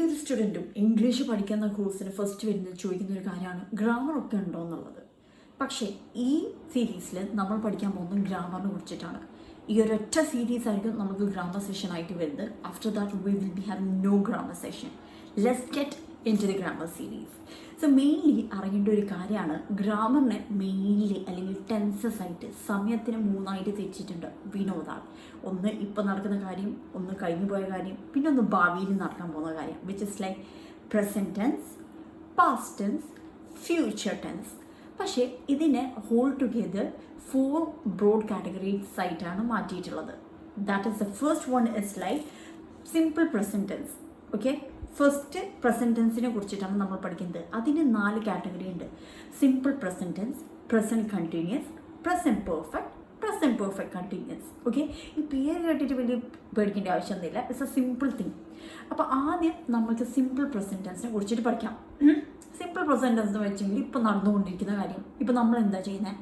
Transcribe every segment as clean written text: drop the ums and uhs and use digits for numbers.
ഏതൊരു സ്റ്റുഡൻറ്റും ഇംഗ്ലീഷ് പഠിക്കുന്ന കോഴ്സിന് ഫസ്റ്റ് വരുന്നത് ചോദിക്കുന്ന ഒരു കാര്യമാണ് ഗ്രാമറൊക്കെ ഉണ്ടോ എന്നുള്ളത്. പക്ഷേ ഈ സീരീസിൽ നമ്മൾ പഠിക്കാൻ പോകുന്നത് ഗ്രാമറിനെ കുറിച്ചിട്ടാണ്. ഈ ഒരൊറ്റ സീരീസ് ആയിരിക്കും നമുക്ക് ഗ്രാമർ സെഷൻ ആയിട്ട് വരുന്നത്. After that we will be having no grammar session. Let's get into the grammar series. So mainly അറിയേണ്ട ഒരു കാര്യമാണ് ഗ്രാമറിനെ മെയിൻലി അല്ലെങ്കിൽ ടെൻസസ് ആയിട്ട് സമയത്തിന് മൂന്നായിട്ട് തിരിച്ചിട്ടുണ്ട്. വിനോദാണ് ഒന്ന് ഇപ്പോൾ നടക്കുന്ന കാര്യം, ഒന്ന് കഴിഞ്ഞു പോയ കാര്യം, പിന്നെ ഒന്ന് ഭാവിയിൽ നടക്കാൻ പോകുന്ന കാര്യം, which is like present tense, past tense, future tense. പക്ഷേ ഇതിനെ ഹോൾ ടുഗെദർ 4 ബ്രോഡ് കാറ്റഗറീസ് ആയിട്ടാണ് മാറ്റിയിട്ടുള്ളത്. That is the first one is like simple present tense. Okay, first present ടെൻസിനെ കുറിച്ചിട്ടാണ് നമ്മൾ പഠിക്കുന്നത്. അതിന് 4 കാറ്റഗറി ഉണ്ട്. Simple present tense, present continuous, present perfect, present perfect continuous. Okay, ഈ പേര് കേട്ടിട്ട് വലിയ പേടിക്കേണ്ട ആവശ്യമൊന്നുമില്ല. It's a simple thing. അപ്പോൾ ആദ്യം നമുക്ക് സിമ്പിൾ പ്രസൻറ്റ് ടെൻസിനെ കുറിച്ചിട്ട് പഠിക്കാം. സിമ്പിൾ പ്രസൻറ്റ് ടെൻസ് എന്ന് വെച്ചെങ്കിൽ ഇപ്പോൾ നടന്നുകൊണ്ടിരിക്കുന്ന കാര്യം. ഇപ്പോൾ നമ്മൾ എന്താ ചെയ്യുന്നത്?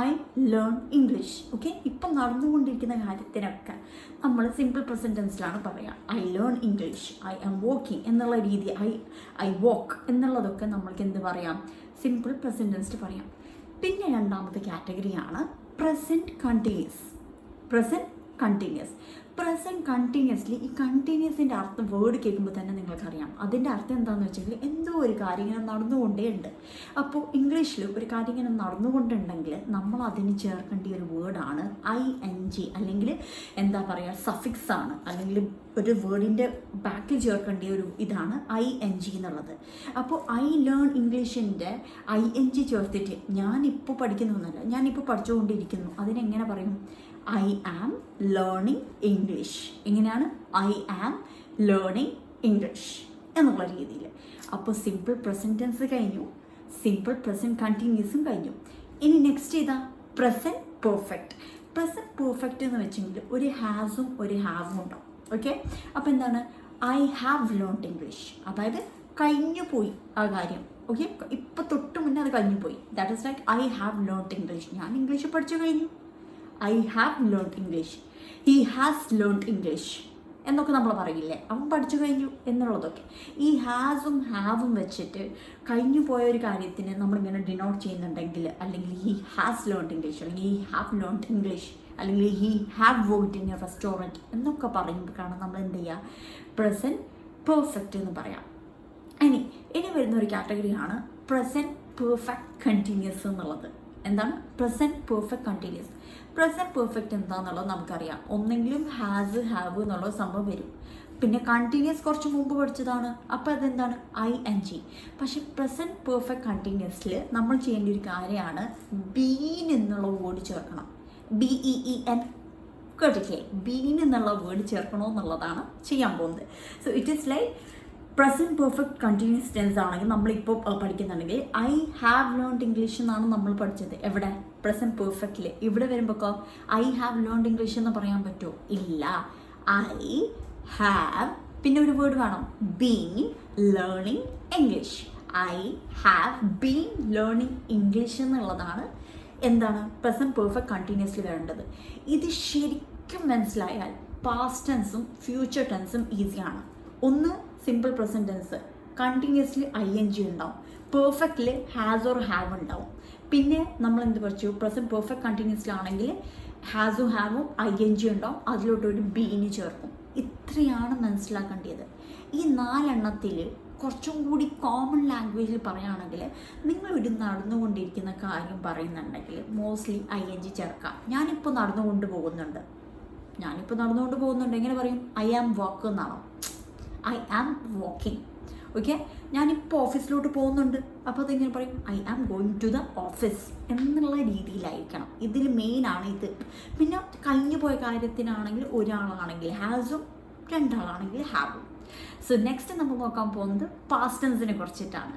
I learn English. ഓക്കെ, ഇപ്പം നടന്നുകൊണ്ടിരിക്കുന്ന കാര്യത്തിനൊക്കെ നമ്മൾ സിമ്പിൾ പ്രസൻറ്റ് ടെൻസിലാണ് പറയുക. I learn English, I am walking എന്നുള്ള രീതി, ഐ വോക്ക് എന്നുള്ളതൊക്കെ നമ്മൾക്ക് എന്ത് പറയാം? സിമ്പിൾ പ്രസൻറ്റ് ടെൻസിൽ പറയാം. പിന്നെ രണ്ടാമത്തെ കാറ്റഗറിയാണ് present continuous. Present continuous continuously ഈ കണ്ടിന്യൂസിൻ്റെ അർത്ഥം വേർഡ് കേൾക്കുമ്പോൾ തന്നെ നിങ്ങൾക്കറിയാം. അതിൻ്റെ അർത്ഥം എന്താണെന്ന് വെച്ചെങ്കിൽ എന്തോ ഒരു കാര്യം ഇങ്ങനെ നടന്നുകൊണ്ടേ ഉണ്ട്. അപ്പോൾ ഇംഗ്ലീഷിൽ ഒരു കാര്യം ഇങ്ങനെ നടന്നുകൊണ്ടുണ്ടെങ്കിൽ നമ്മൾ അതിന് ചേർക്കേണ്ട ഒരു വേർഡാണ് ING, അല്ലെങ്കിൽ എന്താ പറയുക, സഫിക്സ് ആണ്, അല്ലെങ്കിൽ ഒരു വേർഡിൻ്റെ ബാക്കിൽ ചേർക്കേണ്ട ഒരു ഇതാണ് ING എന്നുള്ളത്. അപ്പോൾ ഐ ലേൺ ഇംഗ്ലീഷിൻ്റെ ING ചേർത്തിട്ട് ഞാനിപ്പോൾ പഠിക്കുന്നൊന്നുമല്ല, ഞാനിപ്പോൾ പഠിച്ചുകൊണ്ടിരിക്കുന്നു, അതിനെങ്ങനെ പറയും? I am learning English. എങ്ങനെയാണ്? ഐ ആം ലേണിംഗ് ഇംഗ്ലീഷ് എന്നുള്ള രീതിയിൽ. അപ്പോൾ സിമ്പിൾ പ്രസൻറ്റ് ടെൻസ് കഴിഞ്ഞു, സിമ്പിൾ പ്രസൻറ്റ് കണ്ടിന്യൂസും കഴിഞ്ഞു. ഇനി നെക്സ്റ്റ് ചെയ്താൽ പ്രസൻറ്റ് പെർഫെക്റ്റ്. പ്രസൻറ്റ് പെർഫെക്റ്റ് എന്ന് വെച്ചെങ്കിൽ ഒരു ഹാസും ഒരു ഹാവും ഉണ്ടാവും. ഓക്കെ, അപ്പോൾ എന്താണ്? ഐ ഹാവ് ലേൺഡ് ഇംഗ്ലീഷ്, അതായത് കഴിഞ്ഞു പോയി ആ കാര്യം. ഓക്കെ, ഇപ്പോൾ തൊട്ട് മുന്നേ അത് കഴിഞ്ഞു പോയി. That is like I have learned English. ഞാൻ ഇംഗ്ലീഷ് പഠിച്ചു കഴിഞ്ഞു. I have learned English, he has learned English എന്നൊക്കെ നമ്മൾ പറയില്ലേ, അവൻ പഠിച്ചു കഴിഞ്ഞു എന്നുള്ളതൊക്കെ. ഈ ഹാസും ഹാവും വെച്ചിട്ട് കഴിഞ്ഞു പോയ ഒരു കാര്യത്തിന് നമ്മളിങ്ങനെ ഡിനോട്ട് ചെയ്യുന്നുണ്ടെങ്കിൽ, അല്ലെങ്കിൽ ഹി ഹാസ് ലേൺഡ് ഇംഗ്ലീഷ്, അല്ലെങ്കിൽ ഹി ഹാവ് ലേൺഡ് ഇംഗ്ലീഷ്, അല്ലെങ്കിൽ he have worked in A restaurant എന്നൊക്കെ പറയുമ്പോഴാണ് നമ്മൾ എന്ത് ചെയ്യുക? പ്രസൻറ്റ് പെർഫെക്റ്റ് എന്ന് പറയാം. ഇനി വരുന്ന ഒരു കാറ്റഗറിയാണ് പ്രസൻറ്റ് പെർഫെക്റ്റ് കണ്ടിന്യൂസ് എന്നുള്ളത്. എന്താണ് present perfect continuous? Present perfect എന്താണെന്നുള്ളത് നമുക്കറിയാം. ഒന്നെങ്കിലും ഹാസ്, ഹാവ് എന്നുള്ള സംഭവം വരും. പിന്നെ കണ്ടിന്യൂസ് കുറച്ച് മുമ്പ് പഠിച്ചതാണ്, അപ്പോൾ അതെന്താണ്? ING. പക്ഷെ പ്രസൻറ്റ് പെർഫെക്റ്റ് കണ്ടിന്യൂസിൽ നമ്മൾ ചെയ്യേണ്ട ഒരു കാര്യമാണ് ബീൻ എന്നുള്ള വേർഡ് ചേർക്കണം. BEEN കേട്ടിട്ടില്ലേ? ബീൻ എന്നുള്ള വേർഡ് ചേർക്കണമെന്നുള്ളതാണ് ചെയ്യാൻ പോകുന്നത്. So it is like present perfect continuous tense ആണെങ്കിൽ നമ്മളിപ്പോൾ പഠിക്കുന്നുണ്ടെങ്കിൽ ഐ ഹാവ് ലേൺഡ് ഇംഗ്ലീഷ് എന്നാണ് നമ്മൾ പഠിച്ചത്. എവിടെ? പ്രസൻറ്റ് പെർഫെക്റ്റിൽ. ഇവിടെ വരുമ്പോൾ ഐ ഹാവ് ലേൺഡ് ഇംഗ്ലീഷ് എന്ന് പറയാൻ പറ്റുമോ? ഇല്ല. ഐ ഹാവ്, പിന്നെ ഒരു വേർഡ് വേണം, been learning English. I have been learning English എന്നുള്ളതാണ് എന്താണ് പ്രസൻറ്റ് പെർഫെക്റ്റ് കണ്ടിന്യൂസ്ലി വരേണ്ടത്. ഇത് ശരിക്കും മനസ്സിലായാൽ പാസ്റ്റ് ടെൻസും ഫ്യൂച്ചർ ടെൻസും ഈസിയാണ്. ഒന്ന് simple present tense continuously ING ഉണ്ടാവും, പെർഫെക്റ്റിൽ ഹാസ് ഓർ ഹാവ് ഉണ്ടാവും. പിന്നെ നമ്മൾ എന്ത് പഠിച്ചു? പ്രസൻറ്റ് പെർഫെക്റ്റ് കണ്ടിന്യൂസിലാണെങ്കിൽ ഹാസും ഹാവും ING ഉണ്ടാവും, അതിലോട്ടൊരു ബീന് ചേർക്കും. ഇത്രയാണ് മനസ്സിലാക്കേണ്ടത്. ഈ 4 എണ്ണത്തിൽ കുറച്ചും കൂടി കോമൺ ലാംഗ്വേജിൽ പറയുകയാണെങ്കിൽ, നിങ്ങളൊരു നടന്നുകൊണ്ടിരിക്കുന്ന കാര്യം പറയുന്നുണ്ടെങ്കിൽ മോസ്റ്റ്ലി ING ചേർക്കാം. ഞാനിപ്പോൾ നടന്നുകൊണ്ട് പോകുന്നുണ്ട്, എങ്ങനെ പറയും? ഐ ആം വാക്ക് എന്നാണോ? I am walking. ഓക്കെ, ഞാനിപ്പോൾ ഓഫീസിലോട്ട് പോകുന്നുണ്ട്, അപ്പോൾ അതെങ്ങനെ പറയും? I am going to the office എന്നുള്ള രീതിയിലായിരിക്കണം. ഇതിൽ മെയിനാണ് ഇത്. പിന്നെ കഴിഞ്ഞു പോയ കാര്യത്തിനാണെങ്കിൽ ഒരാളാണെങ്കിൽ ഹാസും, രണ്ടാളാണെങ്കിൽ ഹാവും. സോ നെക്സ്റ്റ് നമ്മൾ നോക്കാൻ പോകുന്നത് പാസ്റ്റ് ടെൻസിനെ കുറിച്ചിട്ടാണ്.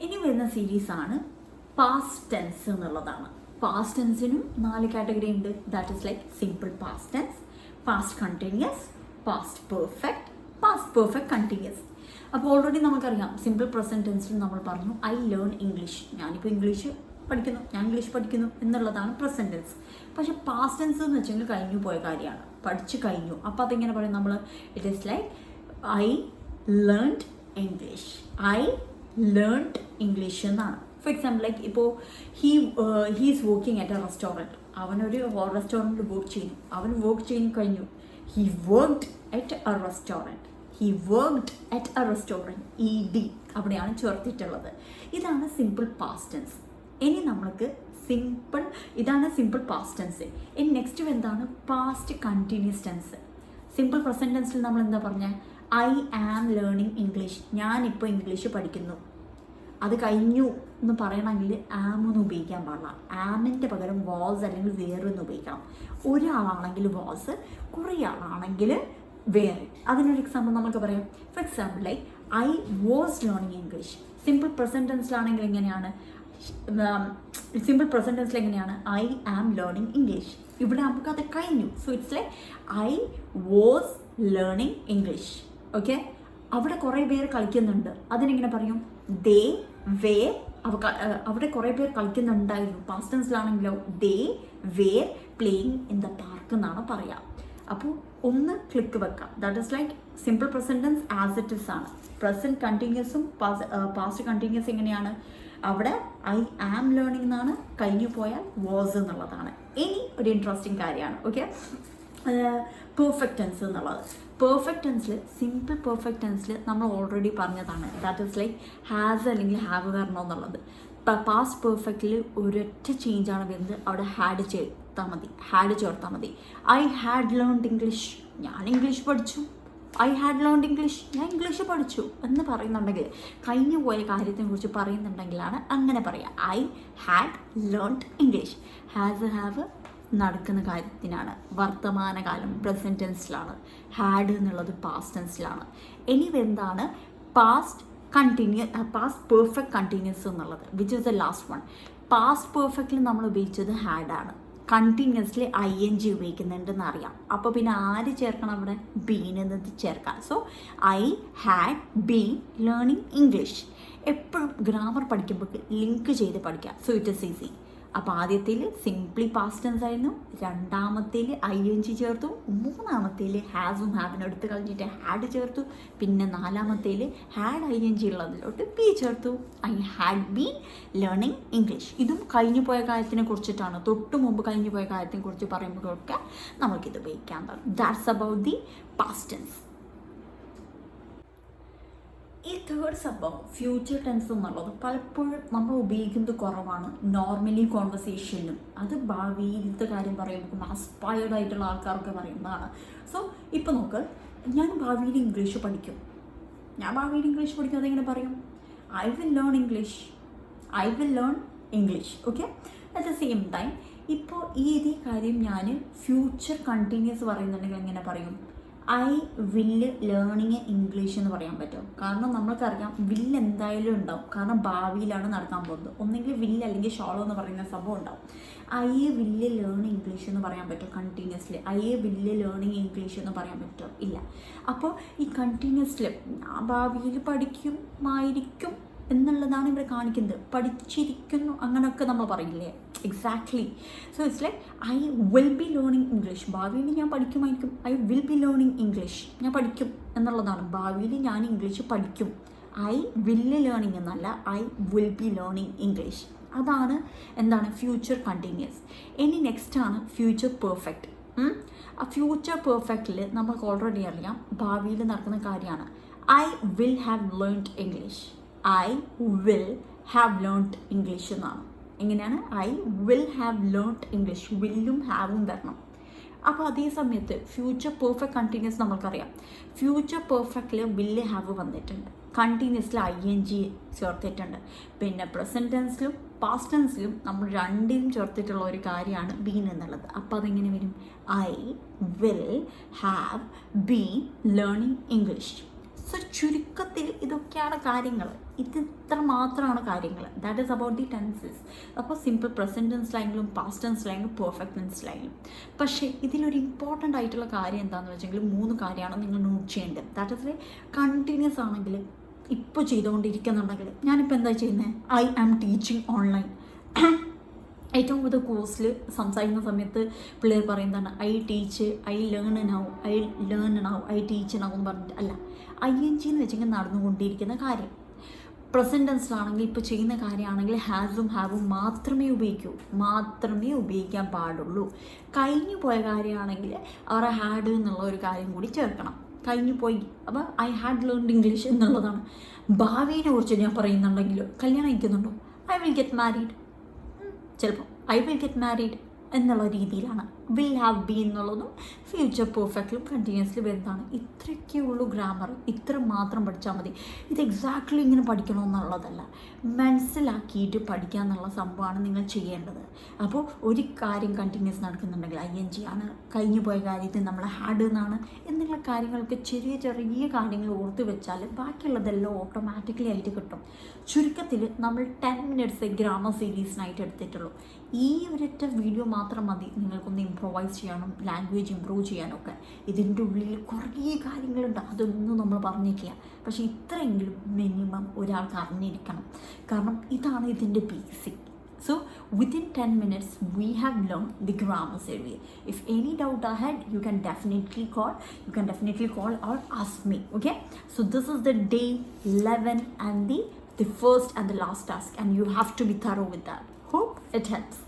ഇനി വരുന്ന സീരീസാണ് പാസ്റ്റ് ടെൻസ് എന്നുള്ളതാണ്. പാസ്റ്റ് ടെൻസിനും 4 കാറ്റഗറി ഉണ്ട്. That is like simple past tense, past continuous, past perfect continuous. അപ്പോൾ ഓൾറെഡി നമുക്കറിയാം സിമ്പിൾ പ്രസൻറ്റ് ടെൻസിൽ നമ്മൾ പറഞ്ഞു ഐ ലേൺ ഇംഗ്ലീഷ്, ഞാനിപ്പോൾ ഇംഗ്ലീഷ് പഠിക്കുന്നു എന്നുള്ളതാണ് പ്രസൻറ്റ് ടെൻസ്. പക്ഷേ പാസ്റ്റ് ടെൻസ് എന്ന് വെച്ചെങ്കിൽ കഴിഞ്ഞു പോയ കാര്യമാണ്, പഠിച്ചു കഴിഞ്ഞു. അപ്പോൾ അതെങ്ങനെ പറയും നമ്മൾ? It is like I learned English. I learned English എന്നാണ്. ഫോർ എക്സാമ്പിൾ ലൈക്ക് ഇപ്പോൾ he's working at A restaurant. അവനൊരു റെസ്റ്റോറൻറ്റിൽ വർക്ക് ചെയ്യുന്നു. അവൻ വർക്ക് ചെയ്ത് കഴിഞ്ഞു. He worked at A restaurant. He worked at A restaurant. ED അവിടെയാണ് ചേർത്തിട്ടുള്ളത്. ഇതാണ് സിമ്പിൾ പാസ്റ്റ് ടെൻസ്. ഇനി നമ്മൾക്ക് ഇതാണ് സിമ്പിൾ പാസ്റ്റ് ടെൻസ്. ഇനി നെക്സ്റ്റ് എന്താണ് past continuous tense. Simple present ടെൻസിൽ നമ്മൾ എന്താ പറഞ്ഞത്? I am learning English. ഞാനിപ്പോൾ ഇംഗ്ലീഷ് പഠിക്കുന്നു. അത് കഴിഞ്ഞു എന്ന് പറയണമെങ്കിൽ ആം എന്ന് ഉപയോഗിക്കാൻ പാടില്ല. ആമിൻ്റെ പകരം വാസ് അല്ലെങ്കിൽ വേറൊന്ന് ഉപയോഗിക്കണം. ഒരാളാണെങ്കിൽ വാസ്, കുറേ ആളാണെങ്കിൽ വേറെ. അതിനൊരു എക്സാമ്പിൾ നമുക്ക് പറയാം. For example like I was learning English. Simple present ടെൻസിലാണെങ്കിൽ എങ്ങനെയാണ്? I am learning English. ഇവിടെ നമുക്ക് അത് കഴിഞ്ഞു. So it's like I was learning English. Okay, അവിടെ കുറേ പേര് കളിക്കുന്നുണ്ട്. അതിനെങ്ങനെ പറയും? They were. അവിടെ കുറേ പേർ കളിക്കുന്നുണ്ടായിരുന്നു. പാസ്റ്റ് ടെൻസിലാണെങ്കിലോ they were playing in the park എന്നാണ് പറയുക. അപ്പോൾ ഒന്ന് ക്ലിക്ക് വെക്കാം. That is like simple present tense as it is ആണ്. പ്രസൻറ്റ് കണ്ടിന്യൂസും പാസ്റ്റ് കണ്ടിന്യൂസ് എങ്ങനെയാണ്? അവിടെ ഐ ആം ലേണിംഗ് എന്നാണ്, കഴിഞ്ഞു പോയാൽ വാസ് എന്നുള്ളതാണ്. ഇനി ഒരു ഇൻട്രസ്റ്റിംഗ് കാര്യമാണ്. ഓക്കെ, പെർഫെക്റ്റ് ടെൻസ് എന്നുള്ളത്. പെർഫെക്റ്റ് ടെൻസിൽ, സിമ്പിൾ പെർഫെക്റ്റ് ടെൻസിൽ നമ്മൾ ഓൾറെഡി പറഞ്ഞതാണ്. ദാറ്റ് ഈസ് ലൈക്ക് ഹാസ് അല്ലെങ്കിൽ ഹാവ് വരണം എന്നുള്ളത്. പാസ്റ്റ് പെർഫെക്റ്റിൽ ഒരൊറ്റ ചേഞ്ചാണ് വരുന്നത്. അവിടെ ഹാഡ് ചേർത്താൽ മതി. I had learned English. ഞാൻ ഇംഗ്ലീഷ് പഠിച്ചു. I had learned English. ഞാൻ ഇംഗ്ലീഷ് പഠിച്ചു എന്ന് പറയുന്നുണ്ടെങ്കിൽ, കഴിഞ്ഞു പോയ കാര്യത്തെക്കുറിച്ച് പറയുന്നുണ്ടെങ്കിലാണ് അങ്ങനെ പറയുക. I had learned English. Has have നടക്കുന്ന കാര്യത്തിനാണ്. വർത്തമാനകാലം പ്രസൻറ്റ് ടെൻസിലാണ്. ഹാഡ് എന്നുള്ളത് പാസ്റ്റ് ടെൻസിലാണ്. ഇനി എന്താണ് പാസ്റ്റ് പെർഫെക്റ്റ് കണ്ടിന്യൂസ് എന്നുള്ളത്, which is the last one. Past പെർഫെക്റ്റിൽ നമ്മൾ ഉപയോഗിച്ചത് ഹാഡാണ്. കണ്ടിന്യൂസ്ലി ING ഉപയോഗിക്കുന്നുണ്ടെന്ന് അറിയാം. അപ്പോൾ പിന്നെ ആര് ചേർക്കണം? അവിടെ ബീൻ എന്നത് ചേർക്കാം. So I had been learning English. എപ്പോഴും ഗ്രാമർ പഠിക്കുമ്പോൾ ലിങ്ക് ചെയ്ത് പഠിക്കാം. So it is easy. അപ്പോൾ ആദ്യത്തേൽ സിംപ്ലി പാസ്റ്റ് ടെൻസ് ആയിരുന്നു, രണ്ടാമത്തേൽ ING ചേർത്തു, മൂന്നാമത്തേൽ ഹാസും ഹാവിനും എടുത്ത് കളഞ്ഞിട്ട് ഹാഡ് ചേർത്തു, പിന്നെ നാലാമത്തേൽ ഹാഡ് ING ഉള്ളതിലോട്ട് ബി ചേർത്തു. I had been learning English. ഇതും കഴിഞ്ഞു പോയ കാര്യത്തിനെ കുറിച്ചിട്ടാണ്. തൊട്ട് മുമ്പ് കഴിഞ്ഞു പോയ കാര്യത്തിനെ കുറിച്ച് പറയുമ്പോഴൊക്കെ നമുക്കിത് ഉപയോഗിക്കാൻ പറ്റും. That's about the past tense. ഈ തേർഡ് സംഭവം ഫ്യൂച്ചർ ടെൻസ് എന്നുള്ളത് പലപ്പോഴും നമ്മൾ ഉപയോഗിക്കുന്നത് കുറവാണ്. നോർമലി കോൺവെർസേഷനിലും അത് ഭാവിയിലത്തെ കാര്യം പറയുമ്പോൾ അസ്പയർഡ് ആയിട്ടുള്ള ആൾക്കാരൊക്കെ പറയുന്നതാണ്. സോ ഇപ്പോൾ നോക്ക്, ഞാൻ ഭാവിയിൽ ഇംഗ്ലീഷ് പഠിക്കും. അതെങ്ങനെ പറയും? I will learn English. Okay, at the same time ഇപ്പോൾ ഇതേ കാര്യം ഞാൻ ഫ്യൂച്ചർ കണ്ടിന്യൂസ് പറയുന്നുണ്ടെങ്കിൽ എങ്ങനെ പറയും? ഐ വില്ല് ലേണിങ് ഇംഗ്ലീഷ് എന്ന് പറയാൻ പറ്റും. കാരണം നമ്മൾക്കറിയാം വില്ല് എന്തായാലും ഉണ്ടാവും. കാരണം ഭാവിയിലാണ് നടക്കാൻ പോകുന്നത്. ഒന്നെങ്കിൽ വില്ല് അല്ലെങ്കിൽ ഷോളോ എന്ന് പറയുന്ന സംഭവം ഉണ്ടാവും. ഐ വില്ല് ലേണിങ് ഇംഗ്ലീഷ് എന്ന് പറയാൻ പറ്റും കണ്ടിന്യൂസ്ലി. ഐ വില്ല് ലേണിങ് ഇംഗ്ലീഷ് എന്ന് പറയാൻ പറ്റുമോ? ഇല്ല. അപ്പോൾ ഈ കണ്ടിന്യൂസ്ലി ഭാവിയിൽ പഠിക്കുമായിരിക്കും എന്നുള്ളതാണ് ഇവിടെ കാണിക്കുന്നത്. പഠിച്ചിരിക്കുന്നു അങ്ങനെയൊക്കെ നമ്മൾ പറയില്ലേ? Exactly. So it's like I will be learning English. ഭാവിയിൽ ഞാൻ പഠിക്കുമായിരിക്കും. I will be learning English. ഞാൻ പഠിക്കും എന്നുള്ളതാണ്. ഭാവിയിൽ ഞാൻ ഇംഗ്ലീഷ് പഠിക്കും. ഐ വില്ല് ലേണിങ് എന്നല്ല, I will be learning English. അതാണ് എന്താണ് ഫ്യൂച്ചർ കണ്ടിന്യൂസ്. ഇനി നെക്സ്റ്റാണ് ഫ്യൂച്ചർ പെർഫെക്റ്റ്. ആ ഫ്യൂച്ചർ പെർഫെക്റ്റിൽ നമുക്ക് ഓൾറെഡി അറിയാം ഭാവിയിൽ നടക്കുന്ന കാര്യമാണ്. I will have learned English. I will have learned English എന്നാണ്. എങ്ങനെയാണ്? I will have learned English. വില്ലും ഹാവും വരണം. അപ്പോൾ അതേ സമയത്ത് ഫ്യൂച്ചർ പെർഫെക്റ്റ് കണ്ടിന്യൂസ് നമ്മൾക്കറിയാം. ഫ്യൂച്ചർ പെർഫെക്റ്റിൽ വില്ല് ഹാവ് വന്നിട്ടുണ്ട്, കണ്ടിന്യൂസിൽ ING ചേർത്തിട്ടുണ്ട്. പിന്നെ പ്രസൻറ്റ് ടെൻസിലും പാസ്റ്റ് ടെൻസിലും നമ്മൾ രണ്ടിലും ചേർത്തിട്ടുള്ള ഒരു കാര്യമാണ് ബീൻ എന്നുള്ളത്. അപ്പോൾ അതെങ്ങനെ വരും? I will have been learning English. So ചുരുക്കത്തിൽ ഇതൊക്കെയാണ് കാര്യങ്ങൾ. ഇത്ര മാത്രമാണ് കാര്യങ്ങൾ. That is about the tenses. അപ്പോൾ സിമ്പിൾ പ്രസൻറ്റ് ടെൻസിലായെങ്കിലും പാസ്റ്റ് ടെൻസിലായെങ്കിലും പെർഫെക്റ്റ് ടെൻസിലായെങ്കിലും. പക്ഷേ ഇതിലൊരു ഇമ്പോർട്ടൻ്റ് ആയിട്ടുള്ള കാര്യം എന്താണെന്ന് വെച്ചെങ്കിൽ 3 കാര്യമാണ് നിങ്ങൾ നോട്ട് ചെയ്യേണ്ടത്. ദാറ്റ് ഈസ് കണ്ടിന്യൂസ് ആണെങ്കിൽ ഇപ്പോൾ ചെയ്തുകൊണ്ടിരിക്കുന്നുണ്ടെങ്കിൽ ഞാനിപ്പോൾ എന്താ ചെയ്യുന്നത്? I am teaching online. ഏറ്റവും കൂടുതൽ കോഴ്സിൽ സംസാരിക്കുന്ന സമയത്ത് പിള്ളേർ പറയുന്നതാണ് I teach, I learn now, I teach now എന്ന് പറഞ്ഞിട്ട് അല്ല. ING എന്ന് വെച്ചെങ്കിൽ നടന്നുകൊണ്ടിരിക്കുന്ന കാര്യം. പ്രസൻറ്റ് ടെൻസിലാണെങ്കിൽ ഇപ്പോൾ ചെയ്യുന്ന കാര്യമാണെങ്കിൽ ഹാസും ഹാവും മാത്രമേ ഉപയോഗിക്കാൻ പാടുള്ളൂ. കഴിഞ്ഞു പോയ കാര്യമാണെങ്കിൽ അവരെ ഹാഡ് എന്നുള്ള ഒരു കാര്യം കൂടി ചേർക്കണം. കഴിഞ്ഞു പോയി, അപ്പോൾ ഐ ഹാഡ് ലേൺഡ് ഇംഗ്ലീഷ് എന്നുള്ളതാണ്. ഭാവിയെ കുറിച്ച് ഞാൻ പറയുന്നുണ്ടെങ്കിൽ കല്യാണം കഴിക്കുന്നുണ്ടോ? I will get married. ചിലപ്പോൾ ഐ വിൽ ഗെറ്റ് മാരീഡ് എന്നുള്ള രീതിയിലാണ്. വിൽ ഹാവ് ബി എന്നുള്ളതും ഫ്യൂച്ചർ പെർഫെക്റ്റിലും കണ്ടിന്യൂസ്ലി വരുന്നതാണ്. ഇത്രയൊക്കെ ഉള്ളൂ ഗ്രാമർ. ഇത്ര മാത്രം പഠിച്ചാൽ മതി. ഇത് എക്സാക്ട്ലി ഇങ്ങനെ പഠിക്കണമെന്നുള്ളതല്ല, മനസ്സിലാക്കിയിട്ട് പഠിക്കുക എന്നുള്ള സംഭവമാണ് നിങ്ങൾ ചെയ്യേണ്ടത്. അപ്പോൾ ഒരു കാര്യം കണ്ടിന്യൂസ് നടക്കുന്നുണ്ടെങ്കിൽ ING ആണ്, കഴിഞ്ഞു പോയ കാര്യത്തിൽ നമ്മൾ ഹാഡ് എന്നാണ് എന്നുള്ള കാര്യങ്ങൾക്ക് ചെറിയ ചെറിയ കാര്യങ്ങൾ ഓർത്ത് വെച്ചാൽ ബാക്കിയുള്ളതെല്ലാം ഓട്ടോമാറ്റിക്കലി ആയിട്ട് കിട്ടും. ചുരുക്കത്തിൽ നമ്മൾ 10 മിനിറ്റ്സ് ഗ്രാമർ സീരീസിനായിട്ട് എടുത്തിട്ടുള്ളൂ. ഈ ഒരൊറ്റ വീഡിയോ മാത്രം മതി നിങ്ങൾക്കൊന്ന് ഇംപ്രൂവൈസ് ചെയ്യാനും ലാംഗ്വേജ് ഇമ്പ്രൂവ് ചെയ്യാനൊക്കെ. ഇതിൻ്റെ ഉള്ളിൽ കുറേ കാര്യങ്ങളുണ്ട്, അതൊന്നും നമ്മൾ പറഞ്ഞിട്ടില്ല. പക്ഷേ ഇത്രയെങ്കിലും മിനിമം ഒരാൾക്ക് അറിഞ്ഞിരിക്കണം. കാരണം ഇതാണ് ഇതിൻ്റെ basic. So within 10 minutes we have learned the grammar area. If any doubt ahead, you can definitely call or ask me. Okay, so this is the day 11 and the first and the last task, and you have to be thorough with that. Hope it helps.